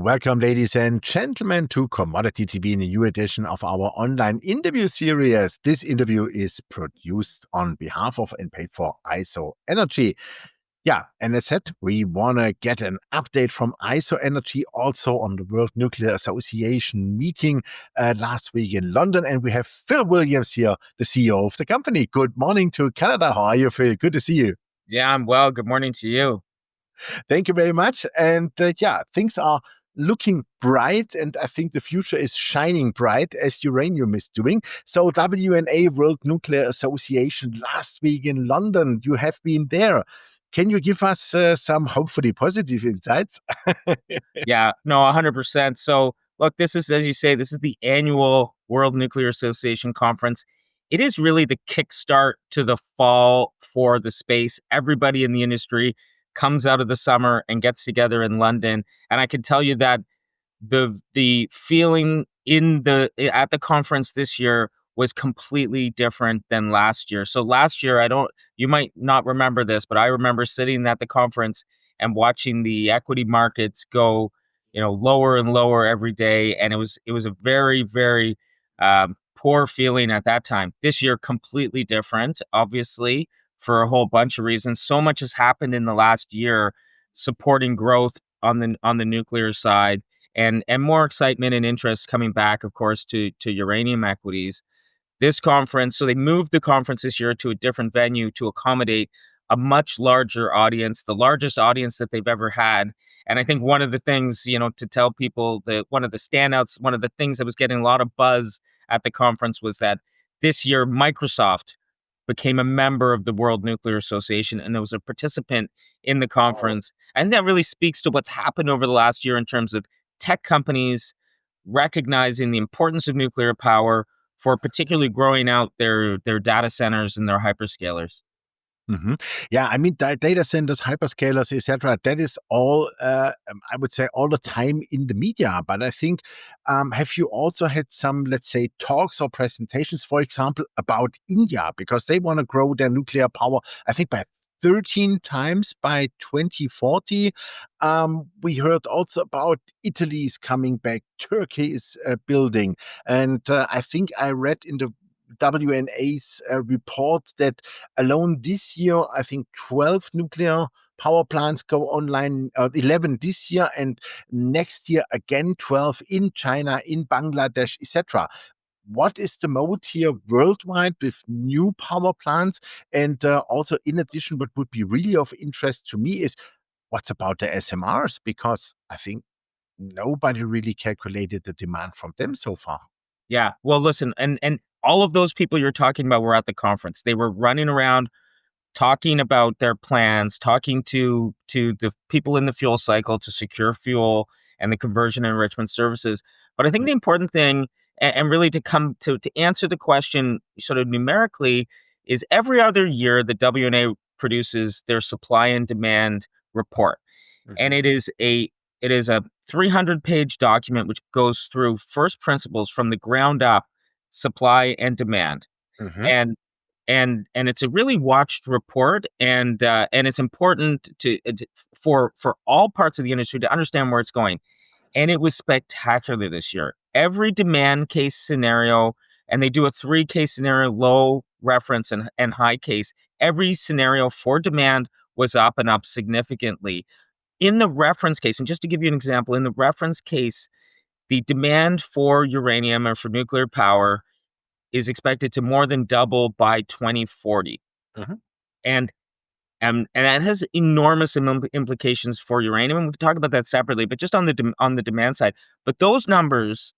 Welcome, ladies and gentlemen, to Commodity TV in a new edition of our online interview series. This interview is produced on behalf of and paid for IsoEnergy. Yeah, and as said, we want to get an update from IsoEnergy also on the World Nuclear Association meeting last week in London. And we have Phil Williams here, the CEO of the company. Good morning to Canada. How are you, Phil? Good to see you. Yeah, I'm well. Good morning to you. Thank you very much. And things are looking bright, and I think the future is shining bright as uranium is doing. So WNA, World Nuclear Association, last week in London, you have been there. Can you give us some hopefully positive insights? Yeah, no, 100%. So, look, this is, as you say, this is the annual World Nuclear Association conference. It is really the kickstart to the fall for the space. Everybody in the industry comes out of the summer and gets together in London. And I can tell you that the feeling at the conference this year was completely different than last year. So last year, you might not remember this, but I remember sitting at the conference and watching the equity markets go, lower and lower every day, and it was a very, very poor feeling at that time. This year, completely different, obviously, for a whole bunch of reasons. So much has happened in the last year supporting growth on the nuclear side, and more excitement and interest coming back, of course, to uranium equities. This conference, so they moved the conference this year to a different venue to accommodate a much larger audience, the largest audience that they've ever had. And I think one of the things, to tell people that one of the standouts, one of the things that was getting a lot of buzz at the conference was that this year Microsoft became a member of the World Nuclear Association and was a participant in the conference. I think that really speaks to what's happened over the last year in terms of tech companies recognizing the importance of nuclear power for particularly growing out their data centers and their hyperscalers. hmm Yeah, I mean, data centers, hyperscalers, etc. That is all, I would say, all the time in the media. But I think, have you also had some, let's say, talks or presentations, for example, about India, because they want to grow their nuclear power, I think, by 13 times by 2040. We heard also about Italy's coming back, Turkey is building. And I think I read in the WNA's report that alone this year, I think 12 nuclear power plants go online, 11 this year, and next year again 12 in China, in Bangladesh, etc. What is the mode here worldwide with new power plants? And also, in addition, what would be really of interest to me is what's about the SMRs? Because I think nobody really calculated the demand from them so far. Yeah. Well, listen, and all of those people you're talking about were at the conference. They were running around talking about their plans, talking to the people in the fuel cycle to secure fuel and the conversion and enrichment services. But I think the important thing, and really to come to answer the question sort of numerically, is every other year the WNA produces their supply and demand report, and Mhm. it is a 300-page document which goes through first principles from the ground up, supply and demand, Mhm. and it's a really watched report, and it's important for all parts of the industry to understand where it's going. And it was spectacular this year. Every demand case scenario, and they do a 3-case scenario, low, reference, and high case. Every scenario for demand was up and up significantly. In the reference case, and just to give you an example, in the reference case, the demand for uranium or for nuclear power is expected to more than double by 2040. Mhm. And and that has enormous implications for uranium. And we can talk about that separately, but just on the demand side. But those numbers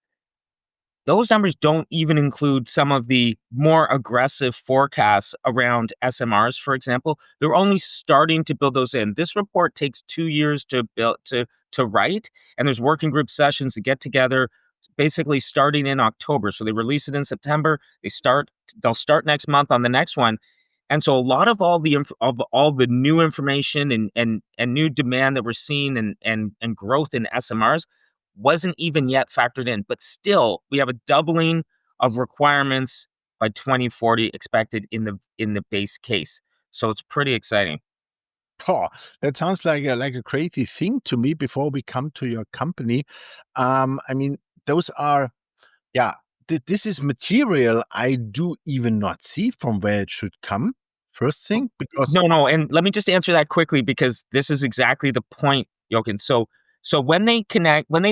don't even include some of the more aggressive forecasts around SMRs, for example. They're only starting to build those in. This report takes 2 years to build to write, and there's working group sessions to get together basically starting in October. So they release it in September. They'll start next month on the next one. And so a lot of all the new information and new demand that we're seeing and growth in SMRs wasn't even yet factored in. But still, we have a doubling of requirements by 2040 expected in the base case. So it's pretty exciting. Oh, that sounds like a crazy thing to me. Before we come to your company, I mean, those are, yeah, this is material I do even not see from where it should come. First thing, because No, no, and let me just answer that quickly because this is exactly the point, Jochen. So when they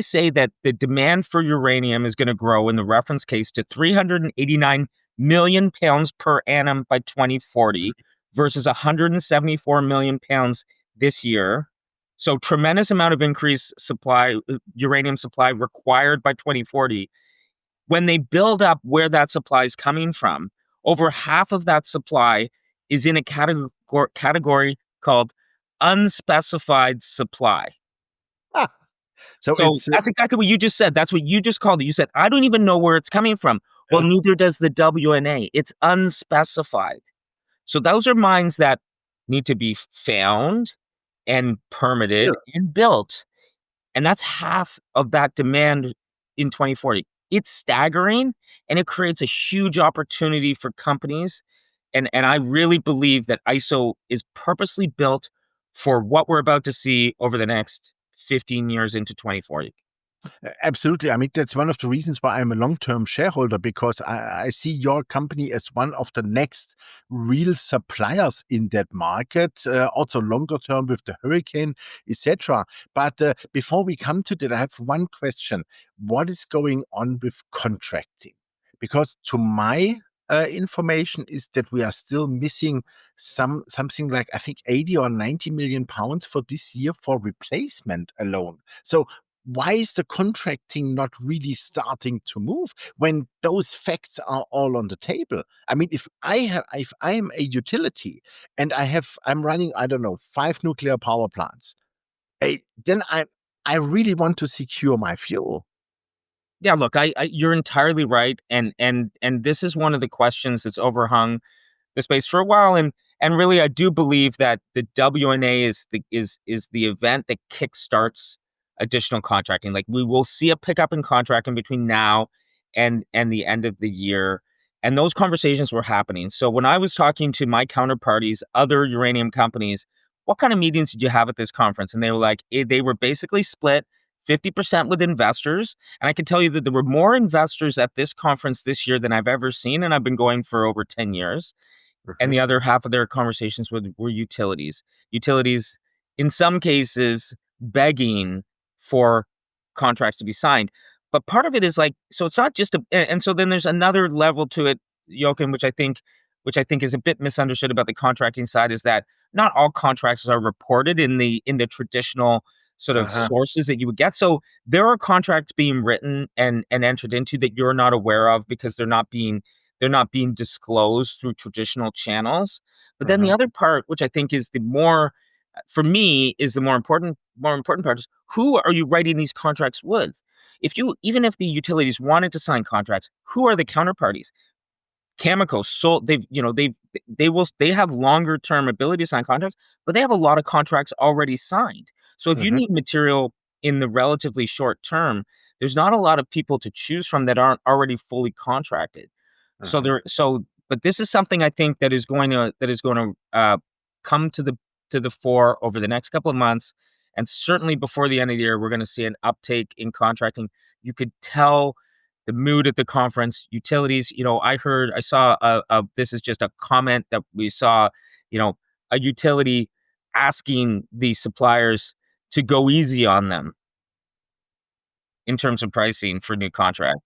say that the demand for uranium is going to grow in the reference case to 389 million pounds per annum by 2040 versus 174 million pounds this year. So tremendous amount of increased supply, uranium supply required by 2040. When they build up where that supply is coming from, over half of that supply is in a category called unspecified supply. ah, so So it's that's exactly what you just said. That's what you just called it. You said, I don't even know where it's coming from. Well, neither does the WNA. It's unspecified. So those are mines that need to be found and yeah. permitted and built. And that's half of that demand in 2040. It's staggering and it creates a huge opportunity for companies. And I really believe that ISO is purposely built for what we're about to see over the next 15 years into 2040. Absolutely. I mean, that's one of the reasons why I'm a long-term shareholder, because I see your company as one of the next real suppliers in that market, also longer term with the hurricane, etc. But before we come to that, I have one question. What is going on with contracting? Because to my information is that we are still missing something like, I think, 80 or 90 million pounds for this year for replacement alone. So why is the contracting not really starting to move when those facts are all on the table? I mean, if I'm a utility and I'm running, I don't know, 5 nuclear power plants, then I really want to secure my fuel. Yeah, look, you're entirely right, and this is one of the questions that's overhung the space for a while, and really I do believe that the WNA is the event that kickstarts additional contracting. Like we will see a pickup in contracting between now and the end of the year. And those conversations were happening. So when I was talking to my counterparties, other uranium companies, what kind of meetings did you have at this conference? And they were like, they were basically split 50% with investors. And I can tell you that there were more investors at this conference this year than I've ever seen. And I've been going for over 10 years, and Mhm, the other half of their conversations were utilities. Utilities, in some cases, begging for contracts to be signed. But part of it is like, so it's not just and so then there's another level to it, Jochen, which I think is a bit misunderstood about the contracting side, is that not all contracts are reported in the traditional sort of uh-huh, sources that you would get. So there are contracts being written and entered into that you're not aware of because they're not being disclosed through traditional channels. But then the uh-huh, other part, which I think is the more, for me, is the more important part is who are you writing these contracts with? Even if the utilities wanted to sign contracts, who are the counterparties? Cameco sold they have longer term ability to sign contracts, but they have a lot of contracts already signed. So if you mhm, need material in the relatively short term, there's not a lot of people to choose from that aren't already fully contracted. mhm. But this is something I think that is going to come to the fore over the next couple of months, and certainly before the end of the year, we're going to see an uptake in contracting. You could tell the mood at the conference. Utilities, I saw this is just a comment that we saw, you know, a utility asking the suppliers to go easy on them in terms of pricing for new contracts.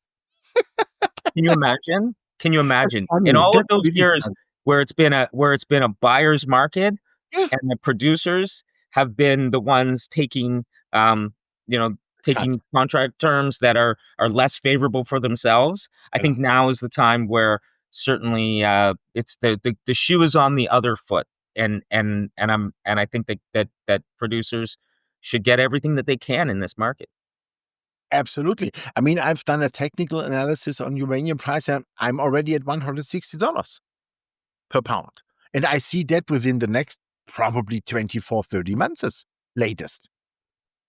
Can you imagine? Can you That's imagine? In funny. all of That's those really years funny. where it's been a buyer's market Yeah, and the producers have been the ones taking, um, you know, cut. taking contract terms that are less favorable for themselves. I Yeah. think now is the time where certainly, it's the shoe is on the other foot, and I think that producers should get everything that they can in this market. Absolutely. I mean, I've done a technical analysis on uranium price, and I'm already at $160 per pound. And I see that within the next probably 24, 30 months latest,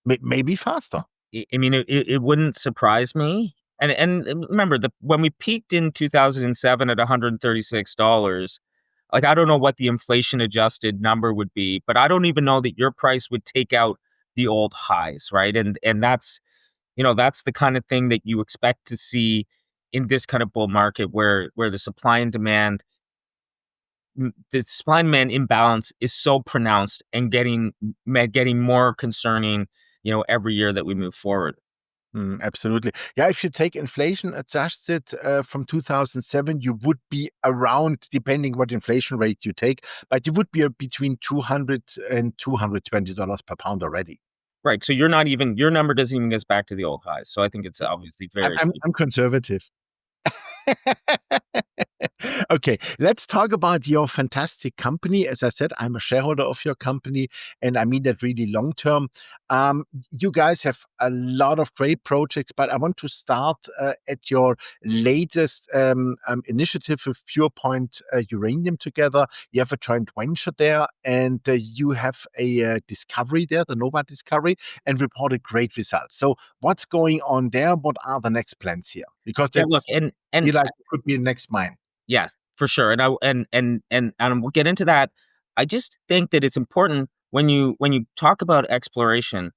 maybe faster. I mean, it wouldn't surprise me. And remember, when we peaked in 2007 at $136, like, I don't know what the inflation adjusted number would be, but I don't even know that your price would take out the old highs, right? And that's, that's the kind of thing that you expect to see in this kind of bull market where the supply and demand imbalance is so pronounced and getting more concerning, every year that we move forward. Absolutely. Yeah, if you take inflation adjusted from 2007, you would be around, depending what inflation rate you take, but you would be between 200 and $220 per pound already. Right. So your number doesn't even get us back to the old highs. So I think it's obviously I'm, very I'm, steep. I'm conservative. Okay, let's talk about your fantastic company. As I said, I'm a shareholder of your company, and I mean that really long term. You guys have a lot of great projects, but I want to start at your latest initiative with PurePoint Uranium together. You have a joint venture there, and you have a discovery there, the Nova discovery, and reported great results. So, what's going on there? What are the next plans here? Because Yeah, look, that's and feel like it could be the next mine. yes, for sure. And we'll get into that. I just think that it's important when you talk about exploration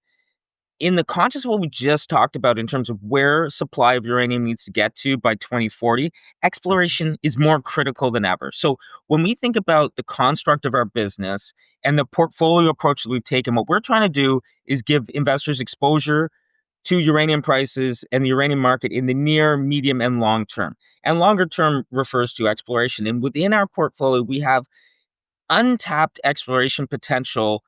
in the context of what we just talked about in terms of where supply of uranium needs to get to by 2040, Mhm. exploration is more critical than ever. So when we think about the construct of our business and the portfolio approach that we've taken, what we're trying to do is give investors exposure to uranium prices and the uranium market in the near, medium, and long term. And longer term refers to exploration. And within our portfolio, we have untapped exploration potential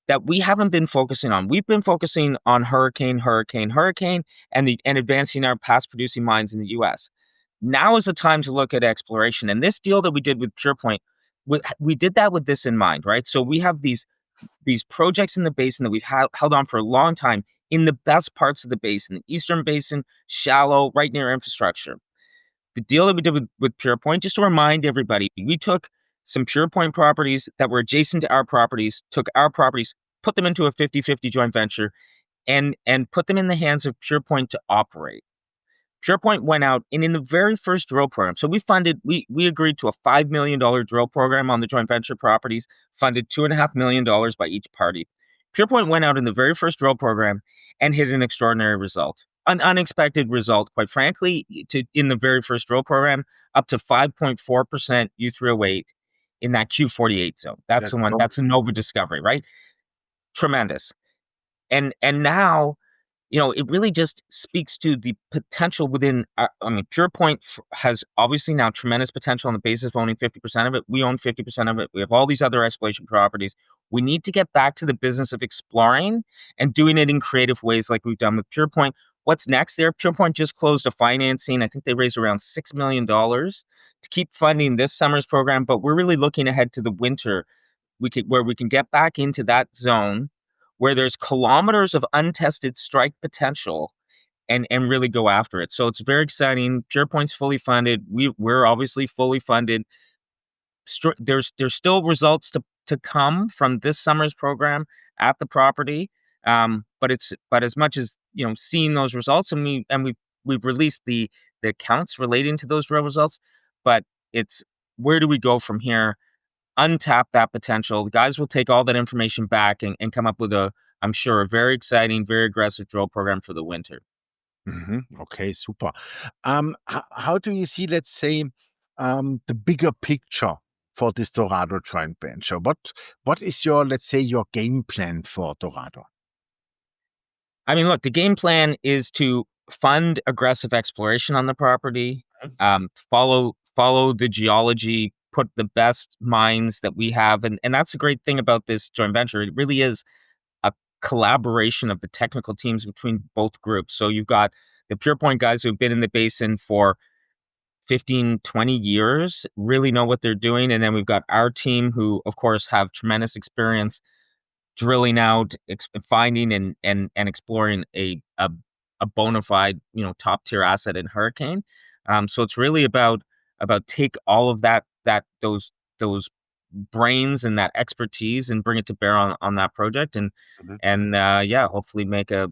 that we haven't been focusing on. We've been focusing on hurricane, hurricane, hurricane, and advancing our past producing mines in the US. Now is the time to look at exploration. And this deal that we did with PurePoint, we did that with this in mind, right? So we have these projects in the basin that we've held on for a long time in the best parts of the basin, the eastern basin, shallow, right near infrastructure. The deal that we did with PurePoint, just to remind everybody, we took some PurePoint properties that were adjacent to our properties, took our properties, put them into a 50-50 joint venture, and put them in the hands of PurePoint to operate. PurePoint went out and in the very first drill program, so we agreed to a $5 million drill program on the joint venture properties, funded $2.5 million by each party. PurePoint went out in the very first drill program and hit an extraordinary result, an unexpected result, quite frankly, in the very first drill program, up to 5.4% U3O8 in that Q48 zone. That's That's the one. so That's a Nova discovery, right? Tremendous. And now it really just speaks to the potential within. I mean, has obviously now tremendous potential on the basis of owning 50% of it. We own 50% of it. We have all these other exploration properties. We need to get back to the business of exploring and doing it in creative ways like we've done with PurePoint. What's next there? PurePoint just closed a financing. I think they raised around $6 million to keep funding this summer's program, but we're really looking ahead to the winter where we can get back into that zone where there's kilometers of untested strike potential and really go after it. So it's very exciting. PurePoint's fully funded. We're obviously fully funded. There's still results to come from this summer's program at the property. But as much as seeing those results, we've released the accounts relating to those drill results, but it's where do we go from here? Untap that potential. The guys will take all that information back and come up with I'm sure, a very exciting, very aggressive drill program for the winter. Okay, super. How do you see, let's say, the bigger picture for this Dorado joint venture? What is your, let's say, your game plan for Dorado? I mean, look, the game plan is to fund aggressive exploration on the property, Mhm. follow the geology, put the best mines that we have, and that's the great thing about this joint venture. It really is a collaboration of the technical teams between both groups. So you've got the PurePoint guys who've been in the basin for 15, 20 years, really know what they're doing. And then we've got our team who, of course, have tremendous experience drilling out, finding and exploring a bona fide, top tier asset in Hurricane. So it's really about take all of those brains and that expertise and bring it to bear on that project Mhm. and yeah, hopefully make a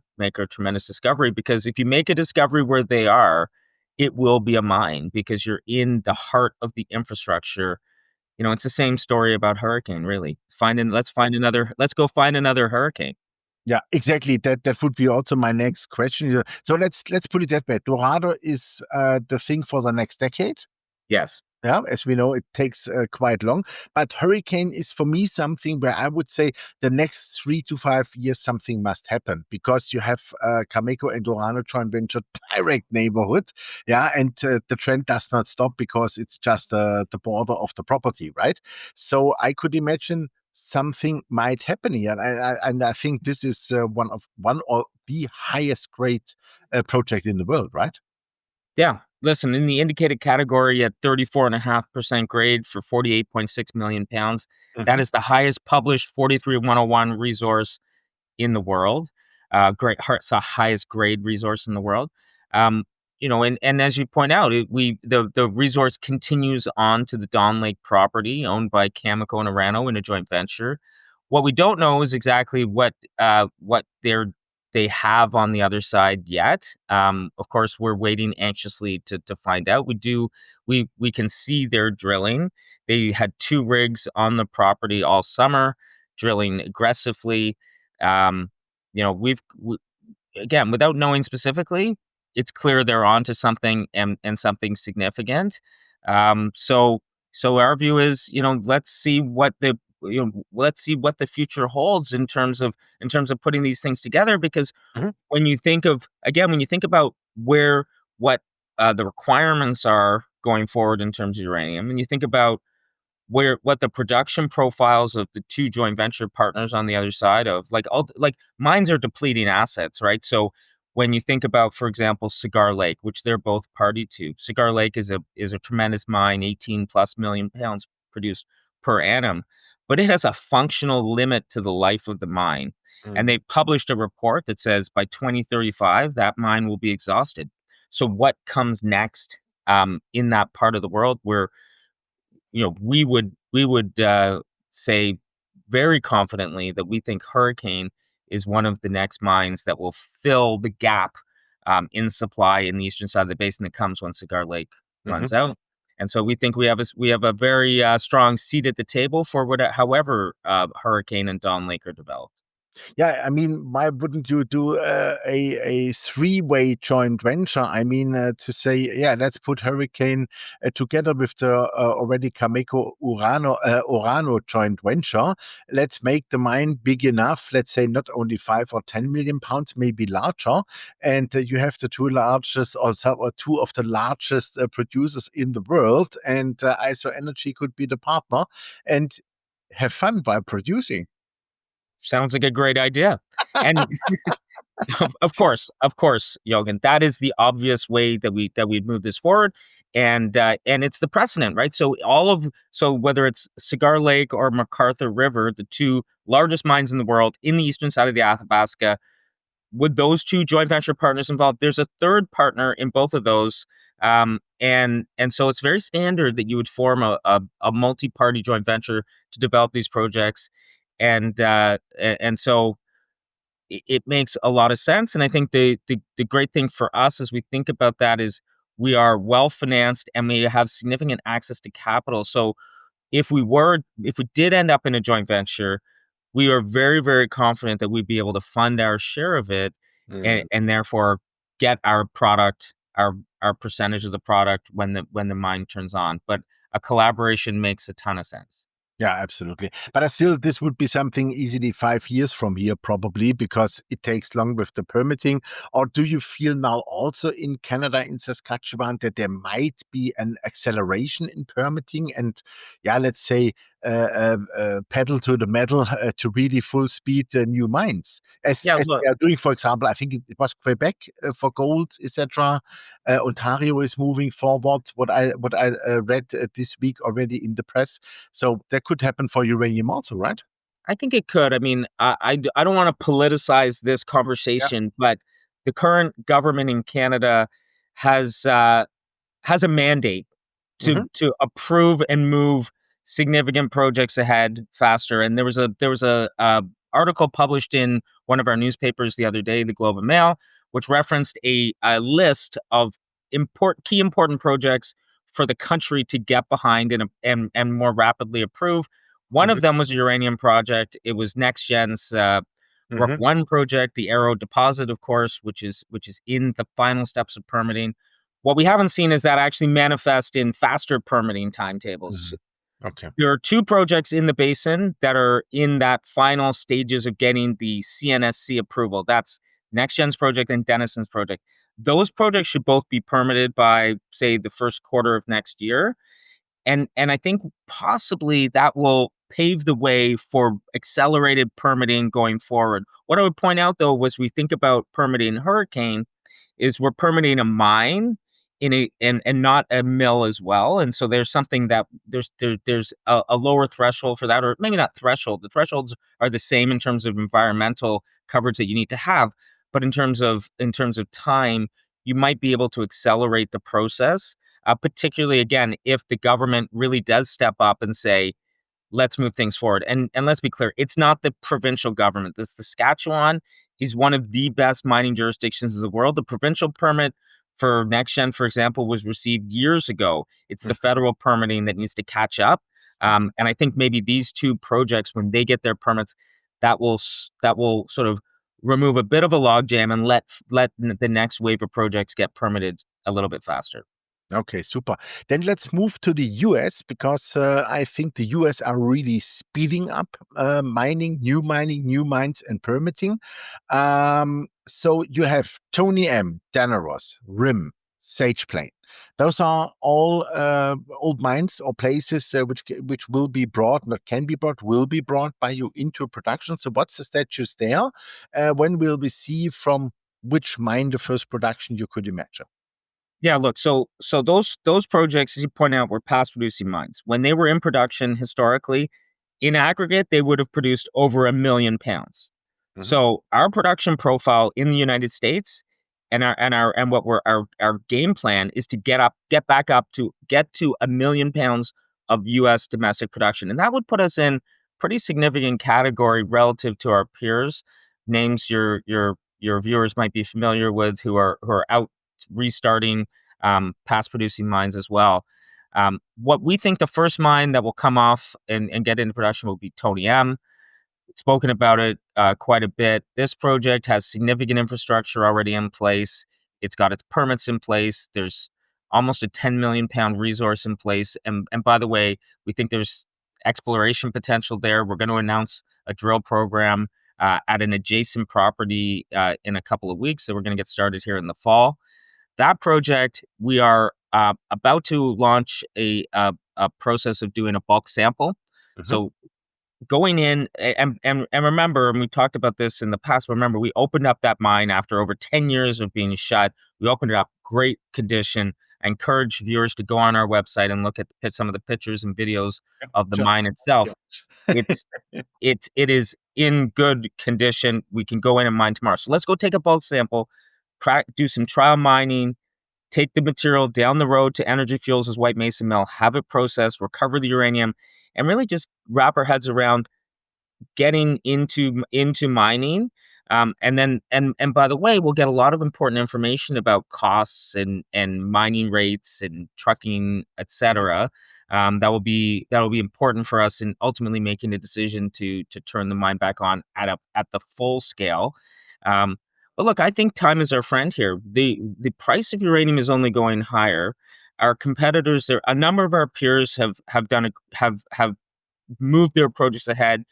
tremendous discovery, because if you make a discovery where they are, it will be a mine because you're in the heart of the infrastructure it's the same story about hurricane, really. Let's go find another hurricane. Yeah, exactly. That would be also my next question. So let's put it that way. Dorado is the thing for the next decade. Yes. Yeah, as we know, it takes quite long. But hurricane is for me something where I would say the next 3 to 5 years something must happen, because you have Cameco and Orano joint venture direct neighborhood. Yeah, and the trend does not stop because it's just the border of the property, right? So I could imagine something might happen here, and I think this is one or the highest grade project in the world, right? Yeah. Listen, in the indicated category at 34.5% grade for 48.6 million pounds, Hmm. that is the highest published 43101 resource in the world. It's the highest grade resource in the world. Um, and as you point out, the resource continues on to the Dawn Lake property owned by Cameco and Orano in a joint venture. What we don't know is exactly what they have on the other side yet. Of course, we're waiting anxiously to find out. We can see they're drilling. They had 2 rigs on the property all summer, drilling aggressively. Um, again, without knowing specifically, it's clear they're onto something, and something significant. So our view is, let's see what the future holds in terms of putting these things together. Because Hmm. when you think about what the requirements are going forward in terms of uranium, and you think about what the production profiles of the 2 joint venture partners on the other side of, like, mines are depleting assets, right? So when you think about, for example, Cigar Lake, which they're both party to, Cigar Lake is a tremendous mine, 18 plus million pounds produced per annum, but it has a functional limit to the life of the mine. And they published a report that says by 2035 that mine will be exhausted. So what comes next, in that part of the world where, we would say very confidently that we think Hurricane is one of the next mines that will fill the gap, in supply in the eastern side of the basin that comes when Cigar Lake Hmm. runs out. And so we think we have a very strong seat at the table for however Hurricane and Dawn Lake are developed. Yeah, I mean, why wouldn't you do a three-way joint venture? I mean, to say, yeah, let's put Hurricane together with the already Cameco Orano joint venture. Let's make the mine big enough. Let's say not only 5 or 10 million pounds, maybe larger. And you have the two largest, or two of the largest producers in the world. And IsoEnergy could be the partner and have fun while producing. Sounds like a great idea. And of course, Yogan, that is the obvious way that we'd move this forward, and it's the precedent, right? So whether it's Cigar Lake or MacArthur River, the 2 largest mines in the world in the eastern side of the Athabasca, with those 2 joint venture partners involved, there's a third partner in both of those, and so it's very standard that you would form a multi-party joint venture to develop these projects, and so it makes a lot of sense. And I think the great thing for us as we think about that is we are well financed and we have significant access to capital. So if we did end up in a joint venture, we are very, very confident that we'd be able to fund our share of it, and therefore get our product, our percentage of the product when the mine turns on. But a collaboration makes a ton of sense. Yeah, absolutely. But still, this would be something easily 5 years from here, probably, because it takes long with the permitting. Or do you feel now also in Canada, in Saskatchewan, that there might be an acceleration in permitting and, yeah, let's say, pedal to the metal to really full speed new mines, Yeah, as look, they are doing, for example, I think it was Quebec for gold, etc. Ontario is moving forward. What I read this week already in the press, so that could happen for uranium also, right? I think it could. I mean, I don't want to politicize this Yeah. conversation, but the current government in Canada has uh, has a mandate to Hmm. to approve and move significant projects ahead faster. And there was a article published in one of our newspapers the other day, the Globe and Mail, which referenced a list of key important projects for the country to get behind and more rapidly approve. One of Mhm. them was a uranium project. It was NextGen's Rook Mhm. One project, the Arrow deposit, of course, which is in the final steps of permitting. What we haven't seen is that actually manifest in faster permitting timetables. Mhm. Okay. There are two projects in the basin that are in that final stages of getting the CNSC approval. That's NextGen's project and Denison's project. Those projects should both be permitted by, say, the first quarter of next year. And I think possibly that will pave the way for accelerated permitting going forward. What I would point out, though, was we think about permitting hurricane, is we're permitting a mine in a and not a mill as well. And so there's something that there's a lower threshold for that, or maybe not threshold. The thresholds are the same in terms of environmental coverage that you need to have, but in terms of time, you might be able to accelerate the process. Particularly again, if the government really does step up and say, let's move things forward. And let's be clear, it's not the provincial government. The Saskatchewan is one of the best mining jurisdictions in the world. The provincial permit for NextGen, for example, was received years ago. It's the Mhm. federal permitting that needs to catch up. Okay. And I think maybe these two projects, when they get their permits, that will sort of remove a bit of a logjam and let the next wave of projects get permitted a little bit faster. Okay, super. Then let's move to the US because I think the US are really speeding up mining, new mines, and permitting. So you have Tony M, Danaros, Rim, Sage Plain. Those are all old mines or places which will be brought, not can be brought, will be brought by you into production. So what's the status there? When will we see from which mine the first production you could imagine? Yeah, look, so those projects, as you point out, were past producing mines. When they were in production historically, in aggregate, they would have produced over 1 million pounds. Mhm. So our production profile in the United States and what our game plan is to get back up to get to 1 million pounds of US domestic production. And that would put us in pretty significant category relative to our peers. Names your viewers might be familiar with who are out restarting past producing mines as well. What we think the first mine that will come off and get into production will be Tony M. Spoken about it quite a bit. This project has significant infrastructure already in place. It's got its permits in place. There's almost a 10 million pound resource in place. And by the way, we think there's exploration potential there. We're going to announce a drill program at an adjacent property in a couple of weeks. So we're going to get started here in the fall. That project, we are about to launch a process of doing a bulk sample. Mhm. So going in and remember, and we talked about this in the past, but remember, we opened up that mine after over 10 years of being shut. We opened it up, great condition. I encourage viewers to go on our website and look at some of the pictures and videos Yeah, of the just mine itself. It's yeah. it is in good condition. We can go in and mine tomorrow. So let's go take a bulk sample, do some trial mining, take the material down the road to Energy Fuels' White Mesa Mill, have it processed, recover the uranium, and really just wrap our heads around getting into mining. And by the way, we'll get a lot of important information about costs and mining rates and trucking, etc. That will be important for us in ultimately making a decision to turn the mine back on at the full scale. But look, I think time is our friend here. The price of uranium is only going higher. Our competitors, there a number of our peers have moved their projects ahead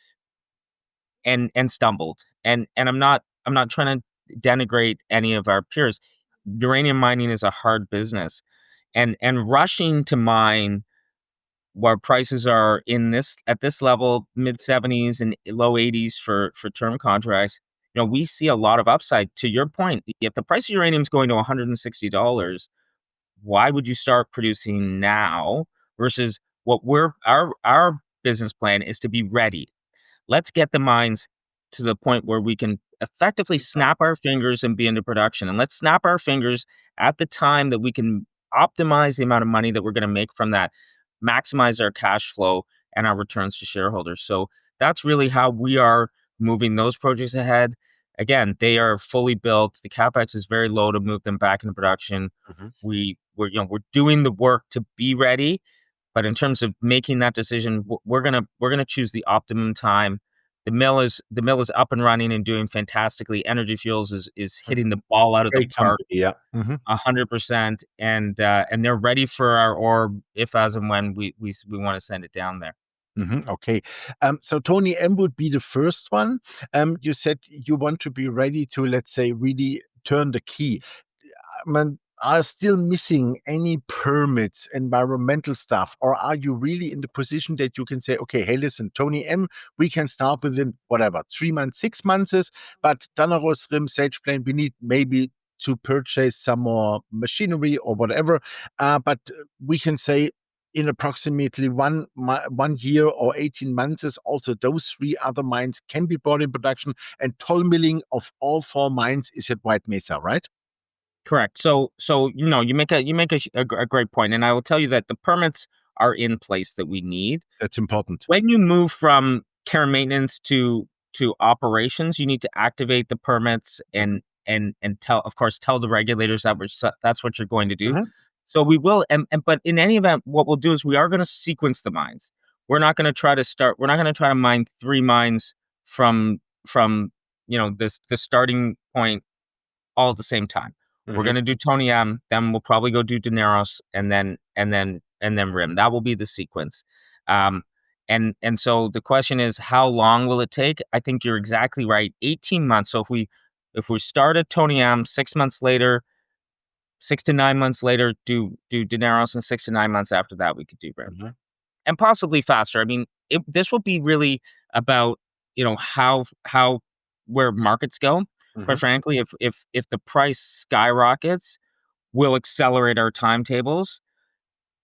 and stumbled. And I'm not trying to denigrate any of our peers. Uranium mining is a hard business. And rushing to mine where prices are in this at this level, mid 70s and low 80s for term contracts, we see a lot of upside. To your point, if the price of uranium is going to $160, why would you start producing now versus what our business plan is to be ready. Let's get the mines to the point where we can effectively snap our fingers and be into production. And let's snap our fingers at the time that we can optimize the amount of money that we're going to make from that, maximize our cash flow and our returns to shareholders. So that's really how we are moving those projects ahead. again, they are fully built. The capex is very low to move them back into production. Mhm. We're doing the work to be ready, but in terms of making that decision, we're gonna choose the optimum time. The mill is up and running and doing fantastically. Energy Fuels is Mhm. hitting the ball out of the Great park company, yeah. Mhm. 100%, and they're ready for our orb if, as, and when we want to send it down there. Mhm, okay. So Tony M would be the first one. You said you want to be ready to, let's say, really turn the key. Are still missing any permits, environmental stuff, or are you really in the position that you can say, okay, hey, listen, Tony M, we can start within whatever, 3 months, 6 months, but Danaros Rim, Sage Plane, we need maybe to purchase some more machinery or whatever. But we can say in approximately 1 year or 18 months, also those three other mines can be brought in production, and toll milling of all four mines is at White Mesa, right? Correct. So you make a great point, and I will tell you that the permits are in place that we need. That's important. When you move from care and maintenance to operations, you need to activate the permits Mhm. and tell, of course, tell the regulators that that's what you're going to do. Mhm. So we will, and but in any event, what we'll do is we are going to sequence the mines. We're not going to try to mine three mines from the starting point all at the same time. We're Mhm. gonna do Tony M, then we'll probably go do Daenerys, and then Rim. That will be the sequence. Um, and so the question is, how long will it take? I think you're exactly right. 18 months. So if we start at Tony M, 6 months later, 6 to 9 months later, do Daenerys, and 6 to 9 months after that, we could do Rim, Mhm. and possibly faster. I mean, this will be really about how where markets go. Quite Mhm. frankly, if the price skyrockets, we'll accelerate our timetables.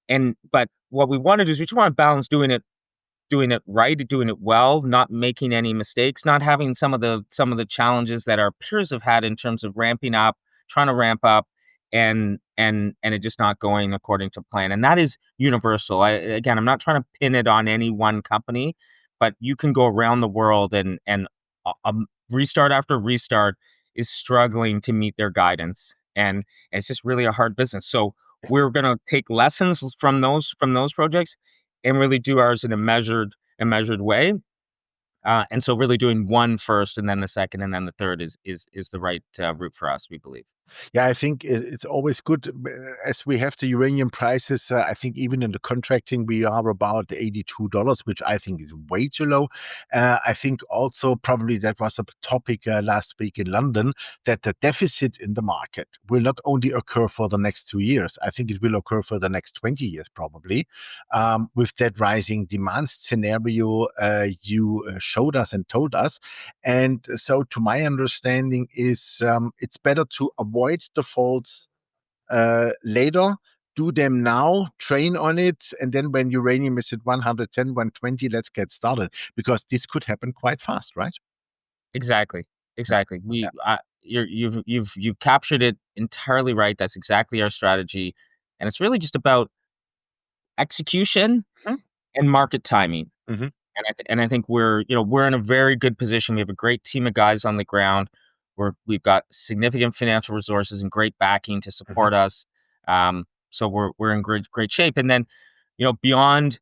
But what we want to do is we just want to balance doing it right, doing it well, not making any mistakes, not having some of the challenges that our peers have had in terms of ramping up, trying to ramp up, and it just not going according to plan. And that is universal. Again, I'm not trying to pin it on any one company, but you can go around the world and restart after restart is struggling to meet their guidance, and it's just really a hard business. So we're going to take lessons from those projects and really do ours in a measured way. And so really doing one first and then the second and then the third is the right route for us, we believe. Yeah, I think it's always good as we have the uranium prices. I think even in the contracting, we are about $82, which I think is way too low. I think also probably that was a topic last week in London, that the deficit in the market will not only occur for the next 2 years, I think it will occur for the next 20 years probably. With that rising demand scenario you showed us and told us. And so, to my understanding, is it's better to avoid the faults later, do them now, train on it, and then when uranium is at 110, 120, let's get started, because this could happen quite fast, right? Exactly. Yeah. Exactly. Yeah. You've captured it entirely right. That's exactly our strategy. And it's really just about execution Mhm. and market timing. Mhm. And I think we're in a very good position. We have a great team of guys on the ground. We've got significant financial resources and great backing to Mhm. support us. So we're in great shape. And then, beyond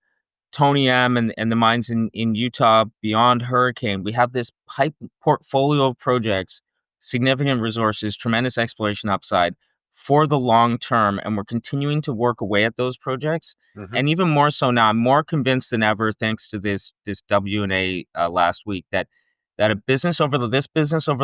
Tony M and the mines in Utah, beyond Hurricane, we have this pipe portfolio of projects, significant resources, tremendous exploration upside for the long term, and we're continuing to work away at those projects. Mhm. And even more so now, I'm more convinced than ever, thanks to this W&A last week, that this business over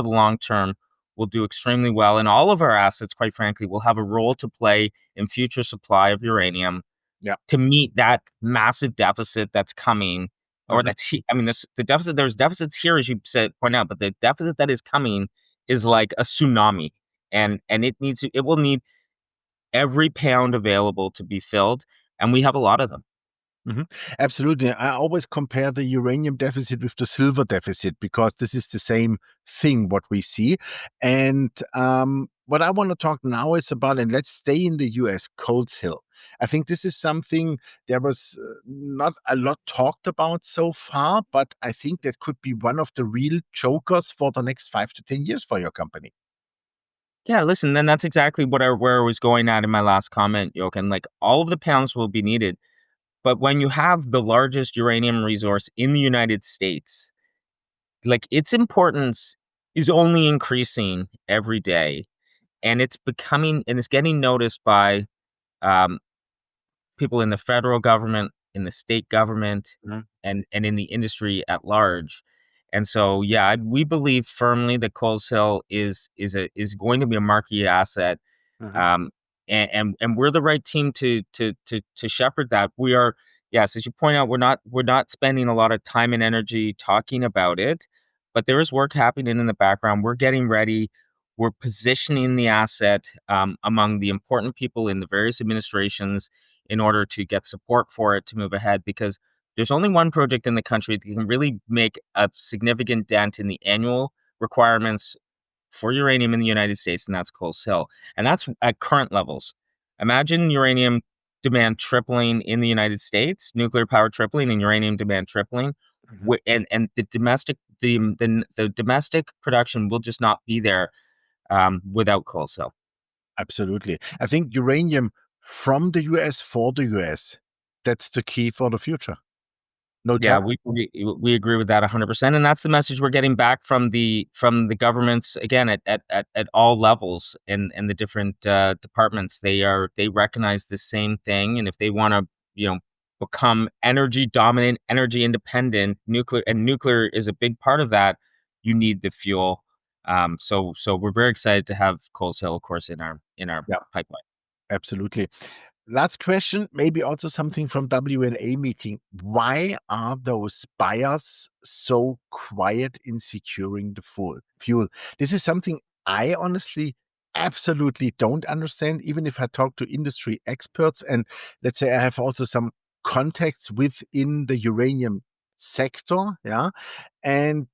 the long term will do extremely well, and all of our assets, quite frankly, will have a role to play in future supply of uranium Yeah. to meet that massive deficit that's coming, or Mhm. I mean, the deficit. There's deficits here, as you said, point out, but the deficit that is coming is like a tsunami, and it will need every pound available to be filled, and we have a lot of them. Mhm. Absolutely. I always compare the uranium deficit with the silver deficit, because this is the same thing what we see. And what I want to talk now is about, and let's stay in the US, Coles Hill. I think this is something there was not a lot talked about so far, but I think that could be one of the real jokers for the next 5 to 10 years for your company. Yeah, listen, then that's exactly where I was going at in my last comment, Jochen. Like all of the pounds will be needed, but when you have the largest uranium resource in the United States, like its importance is only increasing every day, and it's getting noticed by um, people in the federal government, in the state government, Mhm, and in the industry at large. And so, yeah, we believe firmly that Coles Hill is going to be a marquee asset, mhm, um, and we're the right team to shepherd that. We are, yes, as you point out, we're not spending a lot of time and energy talking about it, but there is work happening in the background. We're getting ready. We're positioning the asset among the important people in the various administrations in order to get support for it to move ahead. Because there's only one project in the country that can really make a significant dent in the annual requirements for uranium in the United States, and that's Coles Hill. And that's at current levels. Imagine uranium demand tripling in the United States, nuclear power tripling and uranium demand tripling. mhm. And the domestic production will just not be there without Coles Hill. Absolutely. I think uranium from the US for the US, that's the key for the future. No Yeah, tariff. we agree with that 100%, and that's the message we're getting back from the governments, again, at all levels and the different, departments. They recognize the same thing, and if they wanna, you know, become energy dominant, energy independent, nuclear is a big part of that, you need the fuel. So we're very excited to have Coles Hill, of course, in our Yeah, pipeline. absolutely. Last question, maybe also something from WNA meeting. Why are those buyers so quiet in securing the fuel? This is something I honestly absolutely don't understand, even if I talk to industry experts. And let's say I have also some contacts within the uranium sector. Yeah. And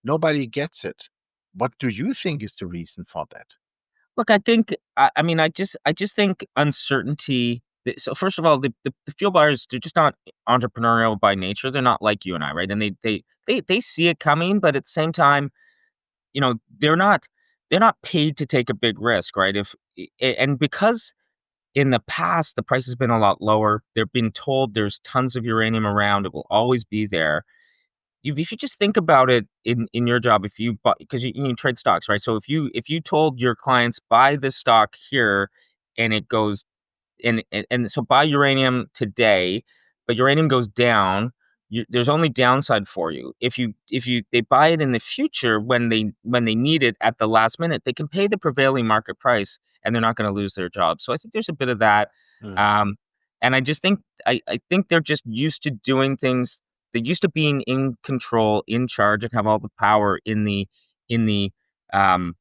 nobody gets it. What do you think is the reason for that? Look, I mean, I just think uncertainty. So first of all, the fuel buyers, they're just not entrepreneurial by nature. They're not like you and I, right? And they see it coming, but at the same time, they're not paid to take a big risk, right? And because in the past the price has been a lot lower, they're being told there's tons of uranium around, it will always be there. If you just think about it in your job, if you bought, because you trade stocks, right? So if you told your clients buy this stock here, and it goes and so buy uranium today, but uranium goes down, there's only downside for you. If you they buy it in the future when they need it at the last minute, they can pay the prevailing market price, and they're not going to lose their job. So I think there's a bit of that. Mm, Um, and I think they're just used to doing things. They're used to being in control, in charge, and have all the power in the um,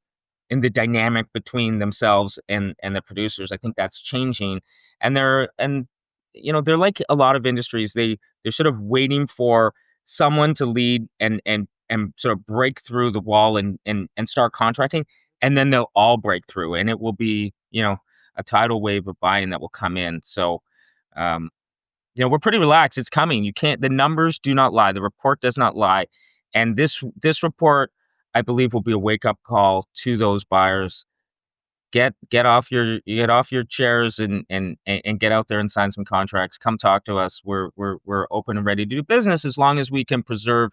in the dynamic between themselves and the producers. I think that's changing, and they're like a lot of industries. They're sort of waiting for someone to lead and sort of break through the wall and start contracting, and then they'll all break through, and it will be a tidal wave of buying that will come in. So. Um, we're pretty relaxed. It's coming. You can't. The numbers do not lie. The report does not lie, and this report, I believe, will be a wake up call to those buyers. Get off your chairs and get out there and sign some contracts. Come talk to us. We're open and ready to do business as long as we can preserve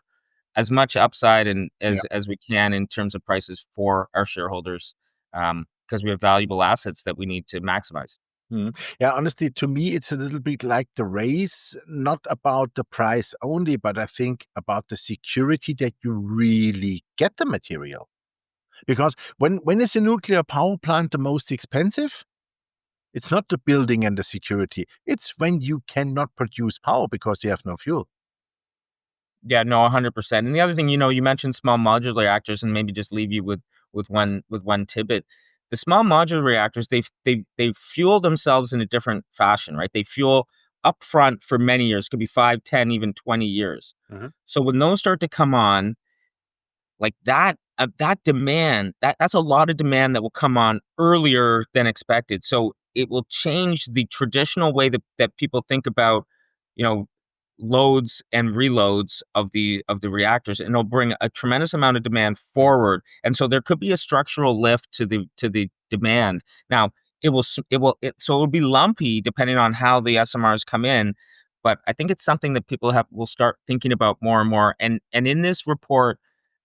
as much upside and yeah. as we can in terms of prices for our shareholders, because we have valuable assets that we need to maximize. Mhm. Yeah, honestly, to me, it's a little bit like the race, not about the price only, but I think about the security that you really get the material. Because when is a nuclear power plant the most expensive? It's not the building and the security. It's when you cannot produce power because you have no fuel. Yeah, no, 100%. And the other thing, you mentioned small modular reactors, and maybe just leave you with one tidbit. The small modular reactors, they fuel themselves in a different fashion, right? They fuel upfront for many years, could be 5, 10, even 20 years. Mhm. So when those start to come on, like that demand, that's a lot of demand that will come on earlier than expected. So it will change the traditional way that people think about, you know, loads and reloads of the reactors, and it'll bring a tremendous amount of demand forward. And so there could be a structural lift to the demand. Now, so it will be lumpy depending on how the SMRs come in, but I think it's something that people will start thinking about more and more. And in this report,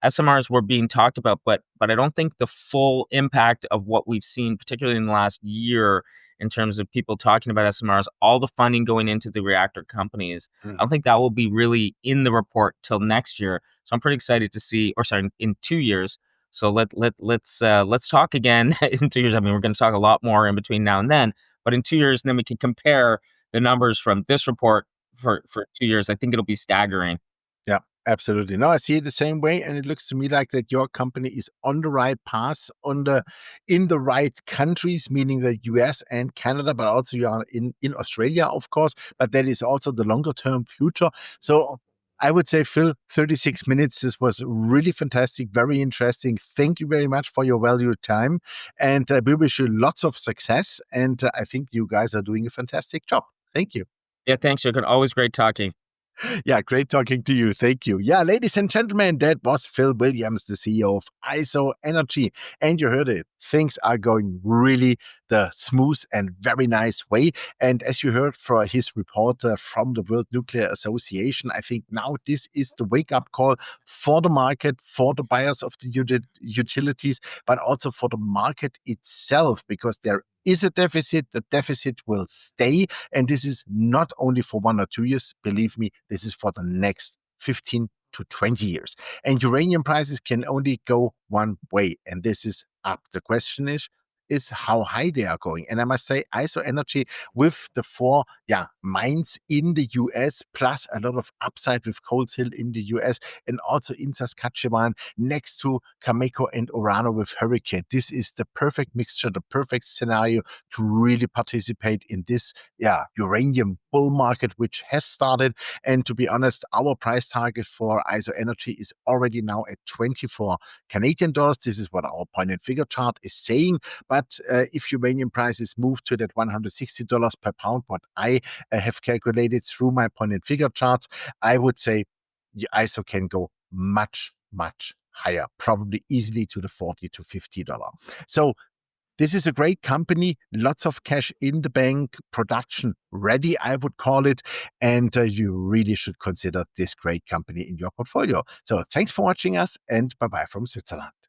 SMRs were being talked about, but I don't think the full impact of what we've seen, particularly in the last year, in terms of people talking about SMRs, all the funding going into the reactor companies, I don't think that will be really in the report till next year. So I'm pretty excited to see, or sorry, in 2 years. So let's talk again in 2 years. I mean, we're going to talk a lot more in between now and then, but in 2 years, and then we can compare the numbers from this report for 2 years. I think it'll be staggering. Yeah, absolutely. No, I see it the same way, and it looks to me like that your company is on the right path, in the right countries, meaning the US and Canada, but also you are in Australia, of course, but that is also the longer term future. So I would say, Phil, 36 minutes. This was really fantastic, very interesting. Thank you very much for your valued time. And we wish you lots of success. And I think you guys are doing a fantastic job. Thank you. Yeah, thanks, Jürgen. Always great talking. Yeah, great talking to you. Thank you. Yeah, ladies and gentlemen, that was Phil Williams, the CEO of IsoEnergy. And you heard it. Things are going really the smooth and very nice way. And as you heard from his report from the World Nuclear Association, I think now this is the wake-up call for the market, for the buyers of the utilities, but also for the market itself, because there is a deficit. The deficit will stay. And this is not only for 1 or 2 years. Believe me, this is for the next 15 to 20 years. And uranium prices can only go one way, and this is up. The question is how high they are going. And I must say, IsoEnergy, with the 4 mines in the US, plus a lot of upside with Coles Hill in the US, and also in Saskatchewan, next to Cameco and Orano with Hurricane. This is the perfect mixture, the perfect scenario to really participate in this uranium bull market, which has started. And to be honest, our price target for IsoEnergy is already now at 24 Canadian dollars. This is what our point and figure chart is saying. But if uranium prices move to that $160 per pound, what I have calculated through my point and figure charts, I would say the ISO can go much, much higher, probably easily to the $40 to $50. So this is a great company, lots of cash in the bank, production ready, I would call it. And you really should consider this great company in your portfolio. So thanks for watching us, and bye-bye from Switzerland.